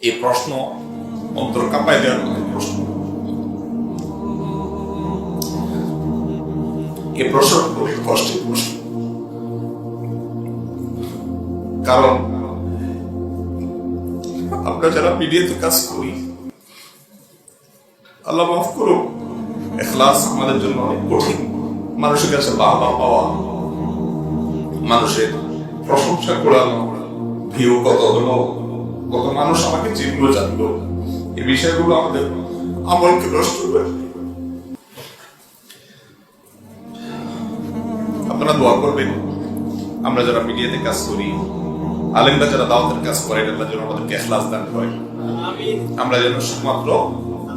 এই প্রশ্ন অন্তর কাঁপায় দেওয়ার মতো প্রশ্ন। এই প্রশ্ন খুবই কষ্টের প্রশ্ন, কারণ আমরা যারা মিডিয়াতে কাজ করি, আল্লাহ মাফ করুক, ইখলাস আমাদের জন্য অনেক কঠিন। মানুষের কাছে বাহবা পাওয়া, মানুষের প্রশংসা করানো, ভিউ কত হলো, কত মানুষ আমাকে চিনলো জানলো, এই বিষয়গুলো আমাদের আমলকে নষ্ট করে। আপনারা দোয়া করবেন আমরা যারা মিডিয়াতে কাজ করি, আলেমরা যারা দাওয়াতের কাজ করে, আল্লাহ যেন আমাদেরকে ইখলাস দান করে, আমরা যেন শুধুমাত্র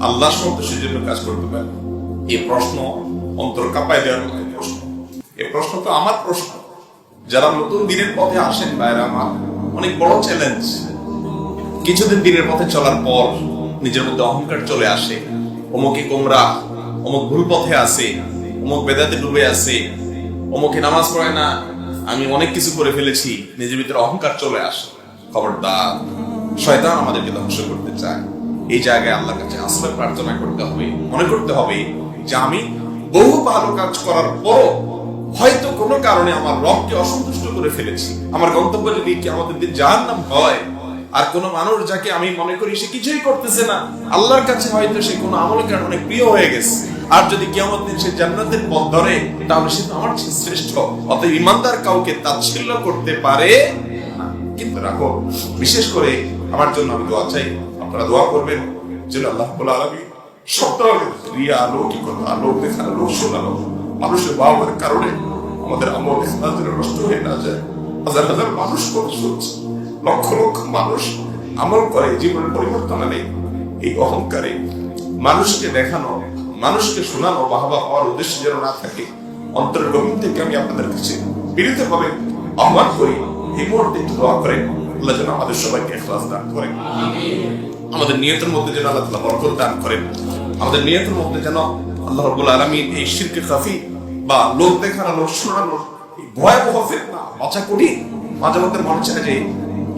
আল্লাহর সন্তুষ্টির জন্য কাজ করতে পারি। এই প্রশ্ন অন্তর কাঁপায় দেওয়ার মতো প্রশ্ন। এই প্রশ্ন তো আমার প্রশ্ন, যারা নতুন দিনের পথে আসেন বাইরে, আমার অনেক বড় চ্যালেঞ্জ। কিছুদিন দিনের পথে চলার পর নিজের মধ্যে অহংকার চলে আসে, অমুকে গোমরা, অমুক ভুল পথে আছে, অমুক বেদাতে ডুবে আছে, অমুকে নামাজ পড়ে না, আমি অনেক কিছু করে ফেলেছি, নিজের ভিতরে অহংকার চলে আসে। খবরদার, শয়তান আমাদেরকে ধ্বংস করতে চায়। এই জায়গায় আল্লাহর কাছে আশ্রয় প্রার্থনা করতে হবে, মনে করতে হবে যে আমি বহু ভালো কাজ করার পরও হয়তো কোনো কারণে আমার রবকে অসন্তুষ্ট করে ফেলেছি। আমার গন্তব্য যদি কিয়ামতের দিন জাহান্নাম হয়, আর কোন মানুষ যাকে আমি মনে করি সে কিছুই করতেছে না, আল্লাহর কাছে হয়তো সে কোনো আমলের কারণে অনেক প্রিয় হয়ে গেছে, আর যদি কিয়ামতের দিন সে জান্নাতের পথ ধরে, তাহলে সে আমার চেয়ে শ্রেষ্ঠ। অতএব ঈমানদার কাউকে তাচ্ছিল্য করতে পারে না। কিন্তু রাখো, বিশেষ করে আমার জন্য আমি দোয়া চাই, আপনারা দোয়া করবেন যেন আল্লাহ রাব্বুল আলামিন সত্য রিয়া, লৌকিকতা, লোক দেখানো, লোক শোনানো, মানুষের বাবার কারণে আমাদের আমল ইখলাস নষ্ট হয়ে না যায়। হাজার হাজার মানুষ কথা শুনছে, লক্ষ লক্ষ মানুষ আমল করে, জীবনের পরিবর্তন আনে। এই অহংকারে মানুষকে দেখানো, মানুষকে শোনানো, বাহবা পাওয়ার উদ্দেশ্য যেন না থাকে। অন্তরের গভীর থেকে আমি আপনাদের কাছে বিনীতভাবে আহ্বান করি, এই মুহূর্তে দোয়া করেন আল্লাহ যেন আমাদের সবাইকে ইখলাস দান করেন, আমাদের নিয়তের মধ্যে যেন আল্লাহ তাআলা বরকত দান করেন, আমাদের নিয়তের মধ্যে যেন আল্লাহ রাব্বুল আলামিন এই শিরকে খাফি বা লোক দেখানো, লোক শোনানো, এই ভয়াবহ ফিতনা বাঁচা কঠিন। মাঝে মধ্যে মনে চায় যে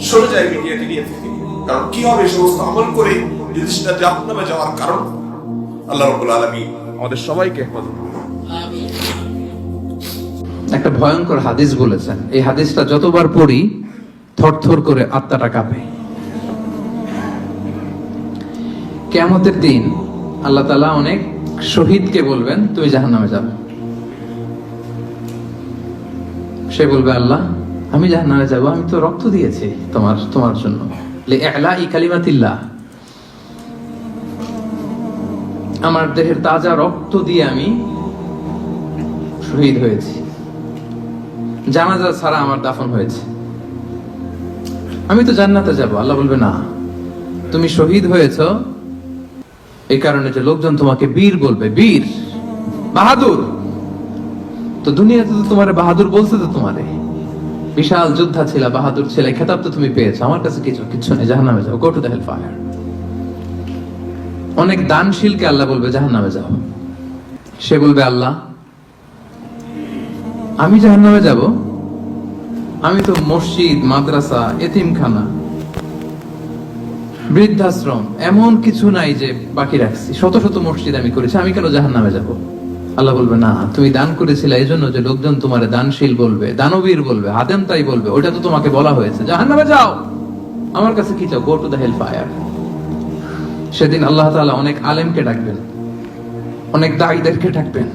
সরে যায় মিডিয়া থেকে, কারণ কি হবে সমস্ত আমল করে যদি সেটা জাহান্নামে যাওয়ার কারণ। আল্লাহ রাব্বুল আলামিন আমাদের সবাইকে হেফাজত করুন। একটা ভয়ঙ্কর হাদিস বলেছেন, এই হাদিসটা যতবার পড়ি থরথর করে আত্মাটা কাঁপে। কিয়ামতের দিন আল্লাহ তাআলা অনেক শহীদকে বলবেন তুমি জাহান্নামে যাবে। সে বলবে আল্লাহ আমি জাহান্নামে যাব, আমি তো রক্ত দিয়েছি তোমার জন্য, লিইলাই কালিমাতিল্লাহ, আমার দেহের তাজা রক্ত দিয়ে আমি শহীদ হয়েছি, জানাজা ছাড়া আমার দাফন হয়েছে, আমি তো জান্নাতে যাব। আল্লাহ বলবে না, তুমি শহীদ হয়েছো এই কারণে যে লোকজন তোমাকে বীর বলবে, বীর, বাহাদুর। তো দুনিয়াতে তো তোমারে বাহাদুর বলছে, তো তোমারে বিশাল যোদ্ধা ছিল, বাহাদুর ছিল, খেতাব তো তুমি পেয়েছো, আমার কাছে কিছু নেই, জাহান্নামে যাও, go to the hell fire. অনেক দানশীলকে আল্লাহ বলবে জাহান্নামে যাও। সে বলবে আল্লাহ আমি জাহান্নামে যাব, আমি তো মসজিদ, মাদ্রাসা, এতিমখানা, বৃদ্ধাশ্রম এমন কিছু নাই যে বাকি রাখছি, শত শত মসজিদ আমি করেছি, আমি কেন জাহান্নামে যাব? আল্লাহ বলবে না, তুমি দান করেছিলে এই জন্য যে লোকজন তোমারে দানশীল বলবে, দানবীর বলবে, হাদেম তাই বলবে, ওইটা তো তোমাকে বলা হয়েছে, জাহান্নামে যাও, আমার কাছে কি চাও, go to the hell fire. সেদিন আল্লাহ তাআলা অনেক আলেমকে ডাকবেন, অনেক দাঈদেরকে ডাকবেন,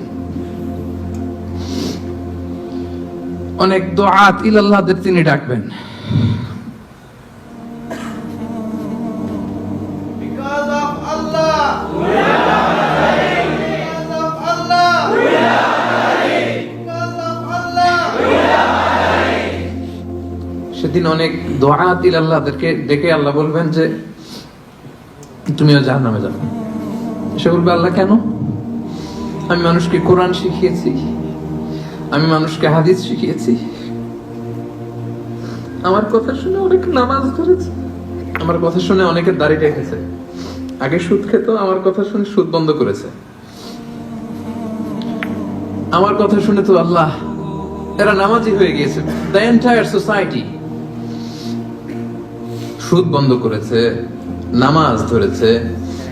অনেক দুআত ইলাল্লাহদের তিনি ডাকবেন। সেদিন অনেক দুআত ইলাল্লাহদেরকে ডেকে আল্লাহ বলবেন যে তুমিও জাহান্নামে যাবে। সে বলবে আল্লাহ কেন? আমি মানুষকে কোরআন শিখিয়েছি, আমি মানুষকে হাদিস শিখিয়েছি, আমার কথা শুনে অনেক নামাজ ধরেছে, আমার কথা শুনে অনেকে দাড়ি রেখেছে, আগে সুদ খেত, আমার কথা শুনে সুদ বন্ধ করেছে, আমার কথা শুনে তো আল্লাহ এরা নামাজি হয়ে গিয়েছে। দ্য এন্টায়ার সোসাইটি সুদ বন্ধ করেছে, নামাজ ধরেছে,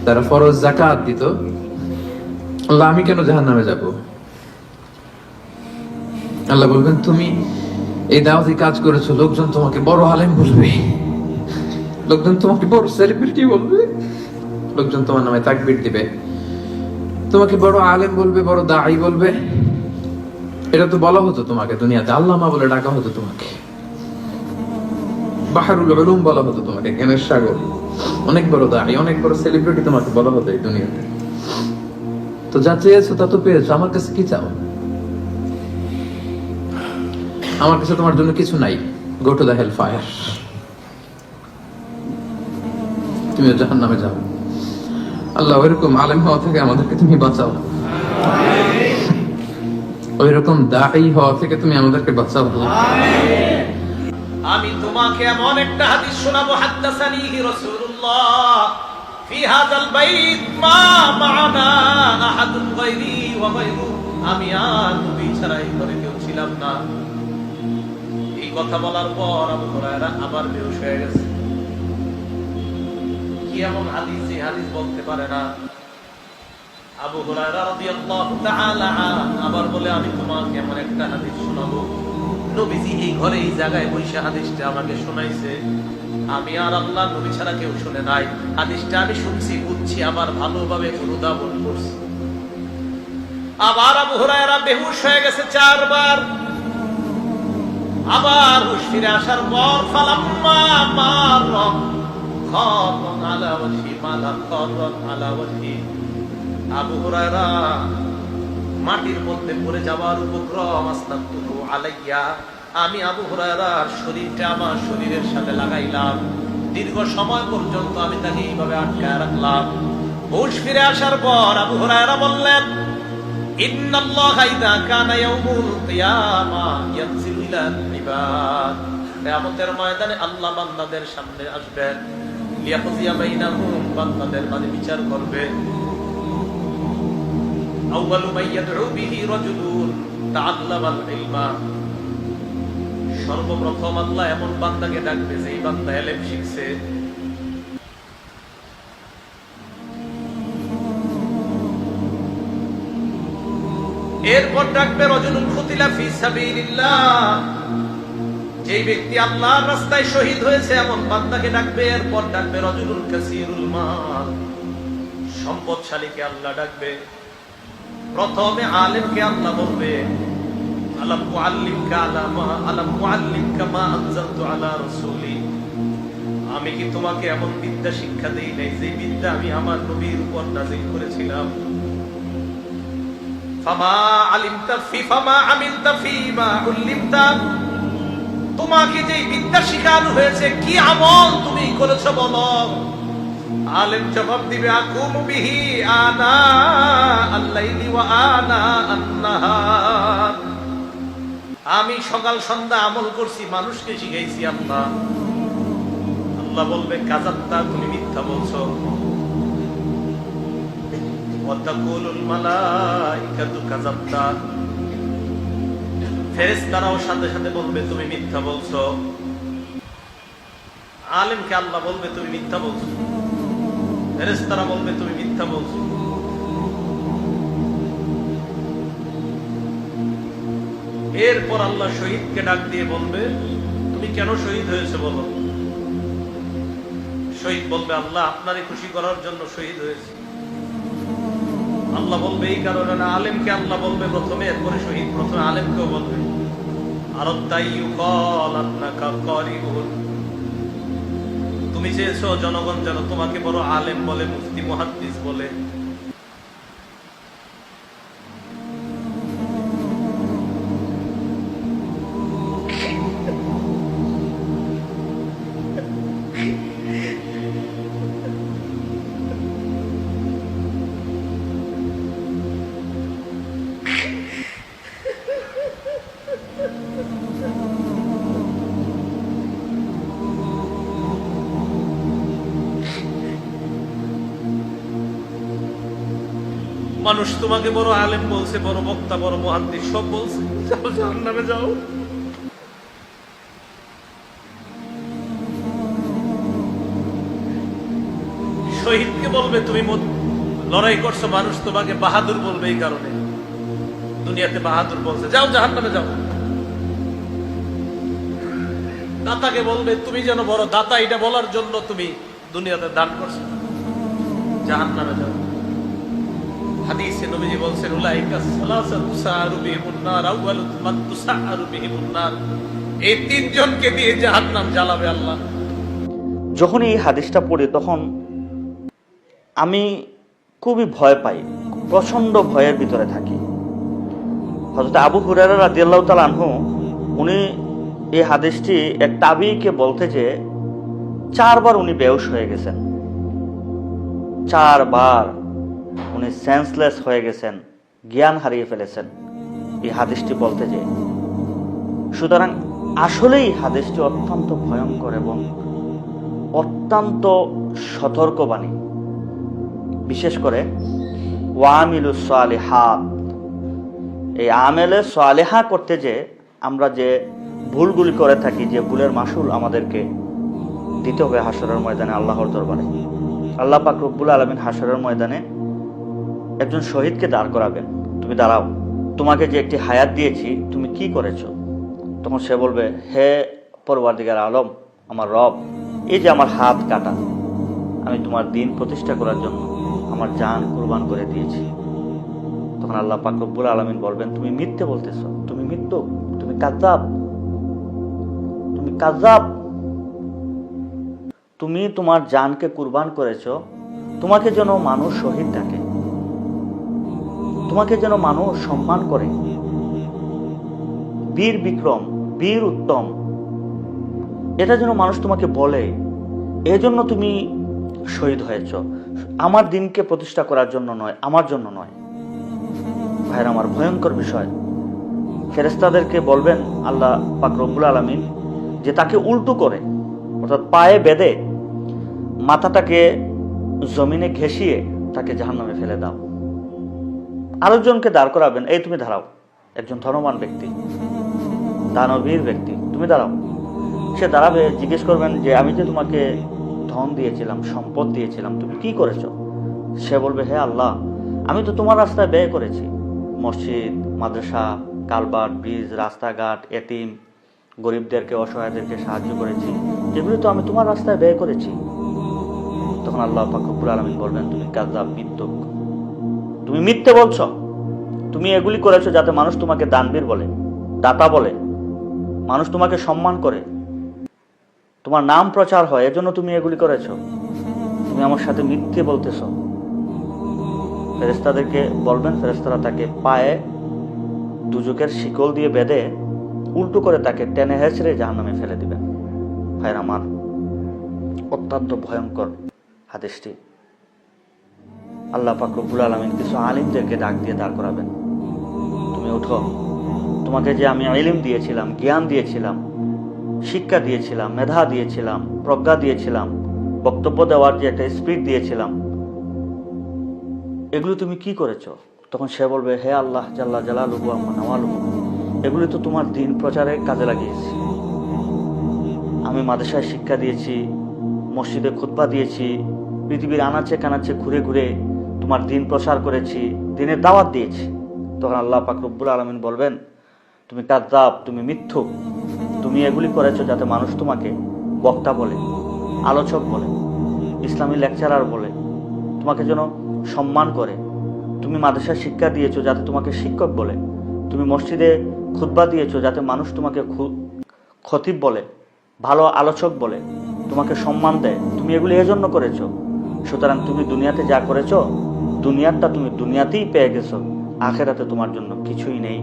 তারা ফরজ যাকাত দিত, আল্লাহ আমি কেন জাহান্নামে যাব? আল্লাহ বলবেন তুমি এই দাওয়াতি কাজ করেছো, লোকজন তোমাকে বড় আলেম বলবে, লোকজন তোমাকে বড় সেলিব্রিটি বলবে, লোকজন তোমার নামে তাকবীর দিবে, তোমাকে বড় আলেম বলবে, বড় দাঈ বলবে। এটা তো বলা হতো তোমাকে দুনিয়াতে, আল্লামা বলে ডাকা হতো তোমাকে, বাহরুল উলুম বলা হতো তোমাকে, জ্ঞানের সাগর, অনেক বড় দাঈ, অনেক বড় সেলিব্রিটি তোমাকে বলা হতো এই দুনিয়াতে। তো যা চেয়েছো তা তো পেয়েছো, আমার কাছে কি চাও? আমার কাছে তোমার জন্য কিছু নাই। Go to the hell fire, তুমি জাহান্নামে যাও। আল্লাহ ওইরকম আলেম হওয়া থেকে আমাদেরকে তুমি বাঁচাও, ওইরকম দাঈ হওয়া থেকে তুমি আমাদেরকে বাঁচাও। আমি তোমাকে এমন একটা হাদিস শোনাবো, হাদাসানিহি রাসূলুল্লাহ ফি হাযাল বাইত মা মা'ানা আহাদুন গায়রি ওয়া গায়রু। আমি আর নবী ছাড়া এই ঘরে কেউ ছিলাম না। এই কথা বলার পর আবু হুরায়রা আবার বেহুশ হয়ে গেছে। কি এমন হাদিস, এই হাদিস বলতে পারে না। আবু হুরায়রা রাদিয়াল্লাহু তাআলা আবার বলে, আমি তোমাকে এমন একটা হাদিস শোনাবো, নবীজি এই ঘরে এই জায়গায় বসে হাদিসটা আমাকে শোনাইছে, আমি আর আল্লাহ নবী ছাড়া কেউ শুনে নাই। হাদিসটা আমি শুনছি, বুঝছি, আবার ভালোভাবে অনুধাবন করছি। আবার আবু হুরায়রা বেহুশ হয়ে গেছে 4 বার। আবার হুঁশ ফিরে আসার পর ফালাম্মা মাররা খাররান আলা ওয়াজহি মালা খাররান আলা ওয়াজহি, আবু হুরায়রা মাটির মধ্যে পড়ে যাওয়ার উপক্রম, আস্তাগফিরু আলাইয়া, আমি আবু হুরায়রার শরীরটা আমার শরীরের সাথে লাগাইলাম। দীর্ঘ সময় পর্যন্ত আমি তাকে এইভাবে আটকায় রাখলাম। হুঁশ ফিরে আসার পর আবু হুরায়রা বললেন, ইন্নাল্লাহা ইযা কানা ইয়াউমুল কিয়ামা ইয়ানজিলু ইলাল ইবাদ। কিয়ামতের ময়দানে আল্লাহ বান্দাদের সামনে আসবেন, লিয়াকযিয়া বাইনাহুম, বান্দাদের মাঝে বিচার করবে। আউয়ালু মান ইয়াদউ বিহি রাজুলুন তাআল্লামাল ইলমা, সর্বপ্রথম আল্লাহ এমন বান্দাকে ডাকবে যেই বান্দা ইলম শিখছে। এরপর ডাকবে রাজুলুন কুতিলা ফি সাবিলিল্লাহ, যেই ব্যক্তি আল্লাহর রাস্তায় শহীদ হয়েছে এমন বান্দাকে ডাকবে। এরপর ডাকবে রাজুলুন কাসীরুল মাল, সম্পদশালীকে আল্লাহ ডাকবে। প্রথমে আলেমকে আল্লাহ বলবে, আলাম উআল্লিমকা মা আনজালতু আলা রাসূলি, আমি কি তোমাকে এমন বিদ্যা শিক্ষা দেই নাই যে বিদ্যা আমি আমার নবীর উপর নাযিল করেছিলাম। ফামা আমিলতা ফীমা উল্লিমতা, তোমাকে যে বিদ্যা শিখানো হয়েছে কি আমল তুমি করেছো বলো। আলেম জবাব দিবে, আকুমু বিহি আনা আল-লাইলি ওয়া আনা আন-নাহার, আমি সকাল সন্ধ্যা আমল করছি, মানুষকে শিখাইছি। আল্লাহ বলবে, কাযাবতা, তুমি মিথ্যা বলছো। ওয়া তাকুলুল মালাইকাতু কাযাবতা, ফেরেশতারাও সাথে সাথে বলবে তুমি মিথ্যা বলছো। আলেমকে আল্লাহ বলবে তুমি মিথ্যা বলছো, ফেরেশতারা বলবে তুমি মিথ্যা বলছো। এরপর আল্লাহ শহীদকে ডাক দিয়ে বলবে, তুমি কেন শহীদ হয়েছে বলো। শহীদ বলবে, আল্লাহ আপনারই খুশি করার জন্য শহীদ হয়েছে। আল্লাহ বলবে, এই কারণে না। আলেমকে আল্লাহ বলবে প্রথমে, এরপরে শহীদ। প্রথমে আলেমকেও বলবে, তুমি চেয়েছো জনগণ যেন তোমাকে বড় আলেম বলে, মুফতি মুহাদ্দিস বলে। মানুষ তোমাকে বড় আলেম বলছে, বড় বক্তা, বড় মুহাদ্দিস, সব বলছে, যাও জাহান্নামে যাও। শহীদকে বলবে তুমি লড়াই করছো, মানুষ তোমাকে বাহাদুর বলবে এই কারণে, দুনিয়াতে বাহাদুর বলছে, যাও জাহান্নামে যাও। দাতাকে বলবে তুমি যেন বড় দাতা, এটা বলার জন্য তুমি দুনিয়াতে দান করছো, জাহান্নামে যাও। হাদিসে নবীজি বলছেন উলাইকা সালাসাতু তুসারু বিহিমুন নার আউয়ালু মান তুসারু বিহিমুন নার, এই তিনজনকে দিয়ে জাহান্নাম জ্বালাবে আল্লাহ। যখন এই হাদিসটা পড়ি তখন আমি খুবই ভয় পাই, প্রচন্ড ভয়ের ভিতরে থাকি। হযরত আবু হুরায়রা রাদিয়াল্লাহু তাআলা আনহু উনি এই হাদিসটি এক তাবিঈকে বলতে যে 4 বার উনি বেহুশ হয়ে গেছেন, 4 বার উনি সেন্সলেস হয়ে গেছেন, জ্ঞান হারিয়ে ফেলেছেন এই হাদিসটি বলতে যে। সুতরাং আসলেই হাদিসটি অত্যন্ত ভয়ঙ্কর এবং অত্যন্ত সতর্কবাণী। বিশেষ করে ওয়ামিলুস সালিহাত, এই আমেলে সালেহা করতে যে আমরা যে ভুলগুলি করে থাকি, যে ভুলের মাসুল আমাদেরকে দিতে হবে হাসরের ময়দানে আল্লাহর দরবারে। আল্লাহ পাক রব্বুল আলামিন হাসরের ময়দানে একজন শহীদকে দাঁড় করাবেন, তুমি দাঁড়াও, তোমাকে যে একটি হায়াত দিয়েছি তুমি কি করেছো? তখন সে বলবে, হে পরওয়ারদিগার আলম, আমার রব, এই যে আমার হাত কাটা, আমি তোমার দিন প্রতিষ্ঠা করার জন্য আমার জান কুরবান করে দিয়েছি। তখন আল্লাহ পাক রব্বুল আলামিন বলবেন, তুমি মিথ্যে বলতেছো, তুমি মৃত্যু, তুমি কাযযাব, তুমি কাযযাব, তুমি তোমার জানকে কুরবান করেছো, তোমাকে যেন মানুষ শহীদ ডাকে, তোমাকে যেন মানুষ সম্মান করে, বীর বিক্রম, বীর উত্তম, এটা যেন মানুষ তোমাকে বলে, এজন্য তুমি শহীদ হয়েছ, আমার দিনকে প্রতিষ্ঠা করার জন্য নয়, আমার জন্য নয়। ভাইরা আমার, ভয়ঙ্কর বিষয়। ফেরেশতাদেরকে বলবেন আল্লাহ পাক রব্বুল আলামিন যে তাকে উল্টো করে, অর্থাৎ পায়ে বেঁধে মাথাটাকে জমিনে ঘেঁষিয়ে তাকে জাহান্নামে ফেলে দাও। আরেকজনকে দাঁড় করাবেন, এই তুমি দাঁড়াও, একজন ধনবান ব্যক্তি, দানবীর ব্যক্তি, তুমি দাঁড়াও। সে দাঁড়াবে, জিজ্ঞেস করবেন যে আমি যে তোমাকে ধন দিয়েছিলাম, সম্পদ দিয়েছিলাম, তুমি কি করেছো? সে বলবে, হে আল্লাহ, আমি তো তোমার রাস্তায় ব্যয় করেছি, মসজিদ, মাদ্রাসা, কালভার্ট, ব্রিজ, রাস্তাঘাট, এতিম, গরিবদেরকে, অসহায়দেরকে সাহায্য করেছি, যেগুলো তো আমি তোমার রাস্তায় ব্যয় করেছি। তখন আল্লাহ পাক রব্বুল আলামিন বলবেন, তুমি কাযযাব, মিথ্যুক, তুমি মিথ্যে বলছো, তুমি এগুলি করেছো যাতে মানুষ তোমাকে দানবীর বলে, দাতা বলে, মানুষ তোমাকে সম্মান করে, তোমার নাম প্রচার হয়, এজন্য তুমি এগুলি করেছো, তুমি আমার সাথে মিথ্যে বলতেছো। ফেরেশতাদেরকে বলবেন, ফেরেশতারা তাকে পায়ে দুজকের শিকল দিয়ে বেঁধে উল্টো করে তাকে টেনে হেঁচড়ে জাহান্নামে ফেলে দিবেন। ভাইরা আমার, অত্যন্ত ভয়ঙ্কর হাদিসটি। আল্লাহ পাক রব্বুল আলামিন কিছু আলিমদেরকে ডাক দিয়ে দাঁড় করাবেন, তুমি উঠো, তোমাকে যে আমি ইলম দিয়েছিলাম, জ্ঞান দিয়েছিলাম, শিক্ষা দিয়েছিলাম, মেধা দিয়েছিলাম, প্রজ্ঞা দিয়েছিলাম, বক্তব্য দেওয়ার যে একটা স্পিড দিয়েছিলাম, এগুলো তুমি কি করেছো? তখন সে বলবে, হে আল্লাহ জাল্লা জালালুহু ওয়া নাওয়ালুহু, এগুলি তো তোমার দিন প্রচারের কাজে লাগিয়েছি। আমি মাদ্রাসায় শিক্ষা দিয়েছি, মসজিদে খুতবা দিয়েছি, পৃথিবীর আনাচে কানাচে ঘুরে ঘুরে তোমার দিন প্রচার করেছি, দিনের দাওয়াত দিয়েছি। তখন আল্লাহ পাক রব্বুল আলামিন বলবেন, তুমি কাযযাব, তুমি মিথ্যুক, তুমি এগুলি করেছো যাতে মানুষ তোমাকে বক্তা বলে, আলোচক বলে, ইসলামী লেকচারার বলে, তোমাকে যেন সম্মান করে। তুমি মাদ্রাসায় শিক্ষা দিয়েছো যাতে তোমাকে শিক্ষক বলে, তুমি মসজিদে খুতবা দিয়েছো যাতে মানুষ তোমাকে খতিব বলে, ভালো আলোচক বলে, তোমাকে সম্মান দেয়, তুমি এগুলি এজন্য করেছো। সুতরাং তুমি দুনিয়াতে যা করেছো, দুনিয়াটা তুমি দুনিয়াতেই পেয়ে গেছো, আখেরাতে তোমার জন্য কিছুই নেই,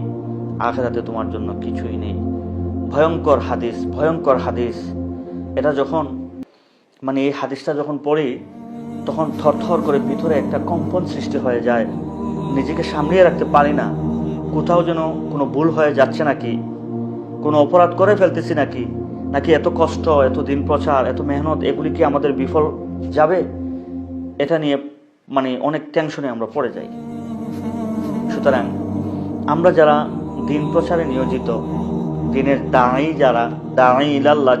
আখেরাতে তোমার জন্য কিছুই নেই। ভয়ঙ্কর হাদিস, ভয়ঙ্কর হাদিস। এটা যখন এই হাদিসটা যখন পড়ি তখন থরথর করে ভিতরে একটা কম্পন সৃষ্টি হয়ে যায়, নিজেকে সামলিয়ে রাখতে পারি না, কোথাও যেন কোনো ভুল হয়ে যাচ্ছে নাকি, কোনো অপরাধ করে ফেলতেছি নাকি, নাকি এত কষ্ট, এত দিন প্রচার, এত মেহনত, এগুলি কি আমাদের বিফল যাবে, এটা নিয়ে অনেক টেনশনে আমরা পড়ে যাই। সুতরাং আমরা যারা দিন প্রচারে নিয়োজিত, দিনের দাঁড়াই, যারা দাঁড়াই ইলাল্লাহ,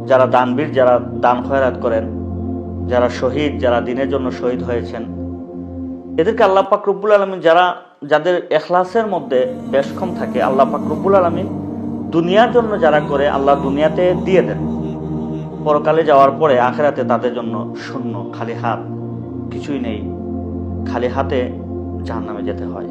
যারা দানবীর, যারা দান খয়রাত করেন, যারা শহীদ, যারা দিনের জন্য শহীদ হয়েছেন, এদেরকে আল্লাহ পাক রব্বুল আলামিন যাদের এখলাসের মধ্যে বেশ কম থাকে, আল্লাহ পাক রব্বুল আলামিন দুনিয়ার জন্য যারা করে আল্লাহ দুনিয়াতে দিয়ে দেন, পরকালে যাওয়ার পরে আখিরাতে তাদের জন্য শূন্য, খালি হাত, কিছুই নেই, খালি হাতে জাহান্নামে যেতে হয়।